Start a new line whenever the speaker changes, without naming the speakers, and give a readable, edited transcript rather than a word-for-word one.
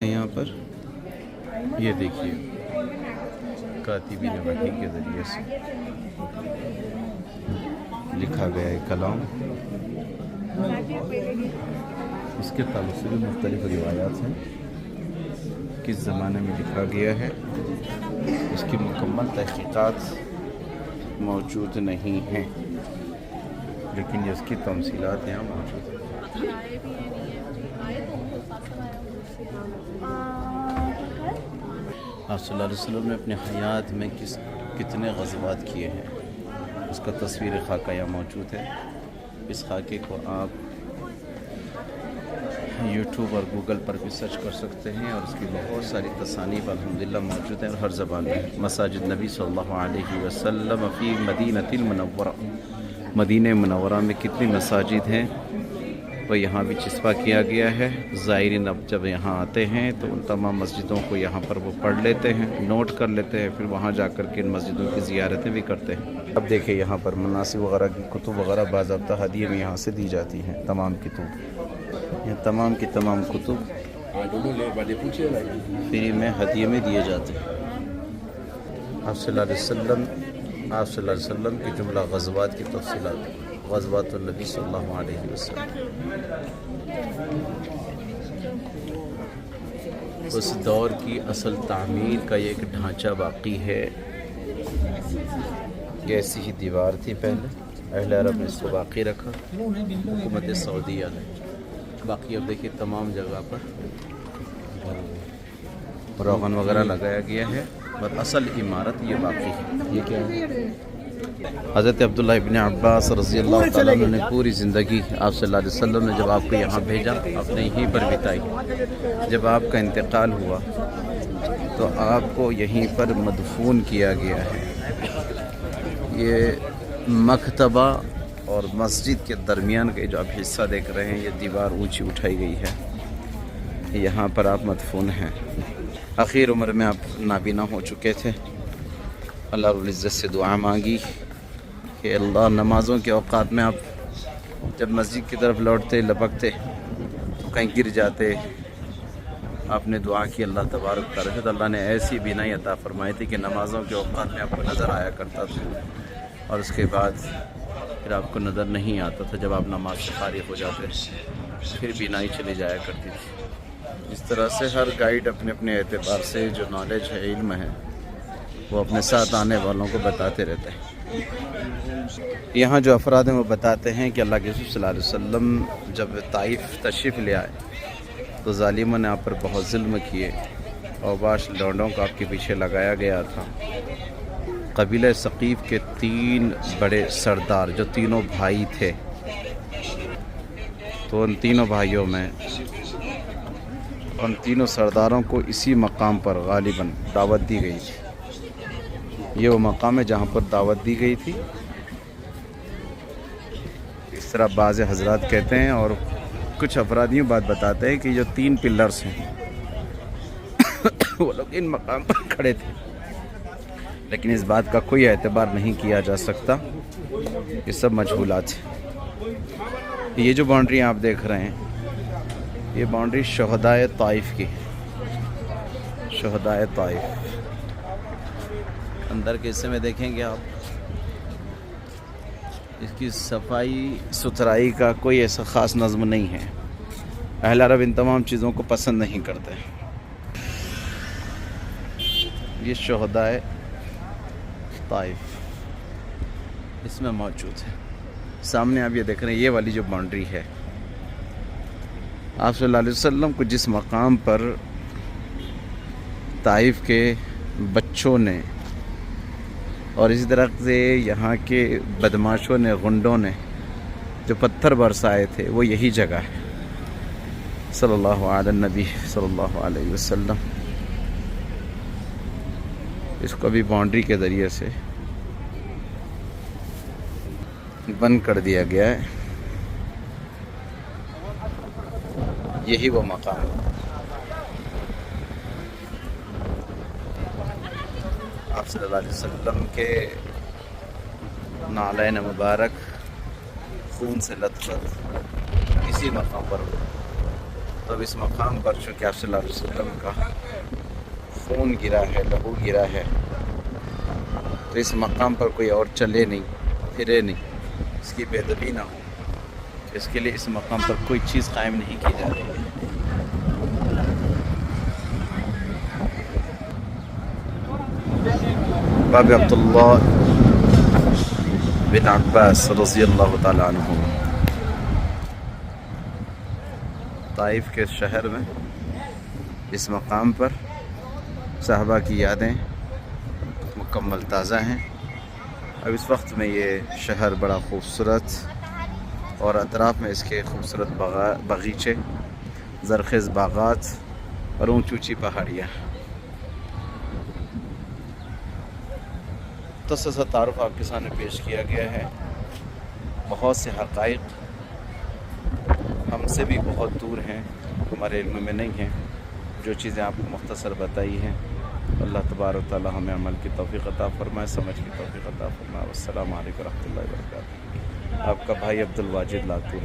یہاں پر یہ دیکھیے کاتبین وحی کے ذریعے سے لکھا گیا ہے کلام. اس کے تعلق سے بھی مختلف روایات ہیں. کس زمانے میں لکھا گیا ہے اس کی مکمل تحقیقات موجود نہیں ہیں، لیکن اس کی تمثیلات یہاں موجود ہیں. آپ صلی اللہ علیہ وسلم نے اپنے حیات میں کتنے غزوات کیے ہیں اس کا تصویر خاکہ یہاں موجود ہے. اس خاکے کو آپ یوٹیوب اور گوگل پر بھی سرچ کر سکتے ہیں، اور اس کی بہت ساری تصانیف الحمدللہ موجود ہیں اور ہر زبان میں. مساجد نبی صلی اللہ علیہ وسلم فی مدینۃ المنورہ، مدینہ منورہ میں کتنی مساجد ہیں وہ یہاں بھی چسپا کیا گیا ہے. زائرین اب جب یہاں آتے ہیں تو ان تمام مسجدوں کو یہاں پر وہ پڑھ لیتے ہیں، نوٹ کر لیتے ہیں، پھر وہاں جا کر کے ان مسجدوں کی زیارتیں بھی کرتے ہیں. اب دیکھیں یہاں پر مناسب وغیرہ کی کتب وغیرہ باضابطہ ہدیے میں یہاں سے دی جاتی ہیں. تمام کتب، یہ تمام کی تمام کتب فری میں ہدیے میں دیے جاتے ہیں. آپ صلی اللہ علیہ وسلم کی جملہ غزوات کی تفصیلات، غزوات النبی صلی اللہ علیہ وسلم. اس دور کی اصل تعمیر کا یہ ایک ڈھانچہ باقی ہے. یہ ایسی ہی دیوار تھی پہلے، اہل عرب نے اس کو باقی رکھا، حکومت سعودیہ نے. باقی اب دیکھیے تمام جگہ پر روغن وغیرہ لگایا گیا ہے، اور اصل عمارت یہ باقی ہے. یہ کیا ہے؟ حضرت عبداللہ ابن عباس رضی اللہ تعالیٰ عنہ نے پوری زندگی آپ صلی اللہ علیہ وسلم نے جب آپ کو یہاں بھیجا آپ نے یہیں پر بتائی. جب آپ کا انتقال ہوا تو آپ کو یہیں پر مدفون کیا گیا ہے. یہ مکتبہ اور مسجد کے درمیان کے جو آپ حصہ دیکھ رہے ہیں، یہ دیوار اونچی اٹھائی گئی ہے، یہاں پر آپ مدفون ہیں. آخر عمر میں آپ نابینا ہو چکے تھے. اللہ رب العزت سے دعا مانگی کہ اللہ نمازوں کے اوقات میں آپ جب مسجد کی طرف لوٹتے لپکتے تو کہیں گر جاتے. آپ نے دعا کی اللہ تبارک تعالیٰ سے، تو اللہ نے ایسی بینائی عطا فرمائی تھی کہ نمازوں کے اوقات میں آپ کو نظر آیا کرتا تھا، اور اس کے بعد پھر آپ کو نظر نہیں آتا تھا. جب آپ نماز سے فارغ ہو جاتے پھر بینائی چلی جایا کرتی تھی. اس طرح سے ہر گائیڈ اپنے اپنے اعتبار سے جو نالج ہے، علم ہے، وہ اپنے ساتھ آنے والوں کو بتاتے رہتے ہیں. یہاں جو افراد ہیں وہ بتاتے ہیں کہ اللہ کے رسول صلی اللہ علیہ وسلم جب طائف تشریف لے آئے تو ظالموں نے آپ پر بہت ظلم کیے، اور باش لونڈوں کو آپ کے پیچھے لگایا گیا تھا. قبیلہ ثقیف کے 3 بڑے سردار جو تینوں بھائی تھے، تو ان تینوں بھائیوں میں ان تینوں سرداروں کو اسی مقام پر غالباً دعوت دی گئی تھی. یہ وہ مقام ہے جہاں پر دعوت دی گئی تھی. اس طرح بعض حضرات کہتے ہیں، اور کچھ افراد یوں بات بتاتے ہیں کہ جو 3 پلرز ہیں وہ لوگ ان مقام پر کھڑے تھے، لیکن اس بات کا کوئی اعتبار نہیں کیا جا سکتا. یہ سب مجہولات ہیں. یہ جو باؤنڈری آپ دیکھ رہے ہیں، یہ باؤنڈری شہدائے طائف کی ہے. شہدائے طائف اندر کے حصے میں دیکھیں گے آپ، اس کی صفائی ستھرائی کا کوئی ایسا خاص نظم نہیں ہے. اہل عرب ان تمام چیزوں کو پسند نہیں کرتے. یہ شہدائے طائف اس میں موجود ہے. سامنے آپ یہ دیکھ رہے ہیں، یہ والی جو باؤنڈری ہے، آپ صلی اللہ علیہ وسلم کو جس مقام پر طائف کے بچوں نے اور اسی طرح سے یہاں کے بدماشوں نے، غنڈوں نے جو پتھر برسائے تھے، وہ یہی جگہ ہے. صلی اللہ علیہ نبی صلی اللہ علیہ وسلم. اس کو بھی باؤنڈری کے ذریعے سے بند کر دیا گیا ہے. یہی وہ مقام ہے. آپ صلی اللہ علیہ وسلم کے نعلین مبارک خون سے لطخت اسی مقام پر ہو. تو اب اس مقام پر چونکہ آپ صلی اللہ علیہ وسلم کا خون گرا ہے، لہو گرا ہے، تو اس مقام پر کوئی اور چلے نہیں، پھرے نہیں، اس کی بے ادبی نہ ہو، اس کے لیے اس مقام پر کوئی چیز قائم نہیں کی جا رہی ہے۔ باب عبداللہ بن عباس رضی اللہ تعالی عنہ، طائف کے شہر میں اس مقام پر صحابہ کی یادیں مکمل تازہ ہیں۔ اب اس وقت میں یہ شہر بڑا خوبصورت اور اطراف میں اس کے خوبصورت باغیچے، زرخیز باغات اور اونچی اونچی پہاڑیاں۔ تو سا تعارف آپ کے سامنے پیش کیا گیا ہے۔ بہت سے حقائق ہم سے بھی بہت دور ہیں، ہمارے علم میں نہیں ہیں، جو چیزیں آپ کو مختصر بتائی ہیں۔ اللہ تبارک و تعالی ہمیں عمل کی توفیق عطا فرمائے، سمجھ کی توفیق عطا فرمائے۔ والسلام علیکم ورحمۃ اللہ وبرکاتہ۔ آپ کا بھائی عبدالواجد لاتور۔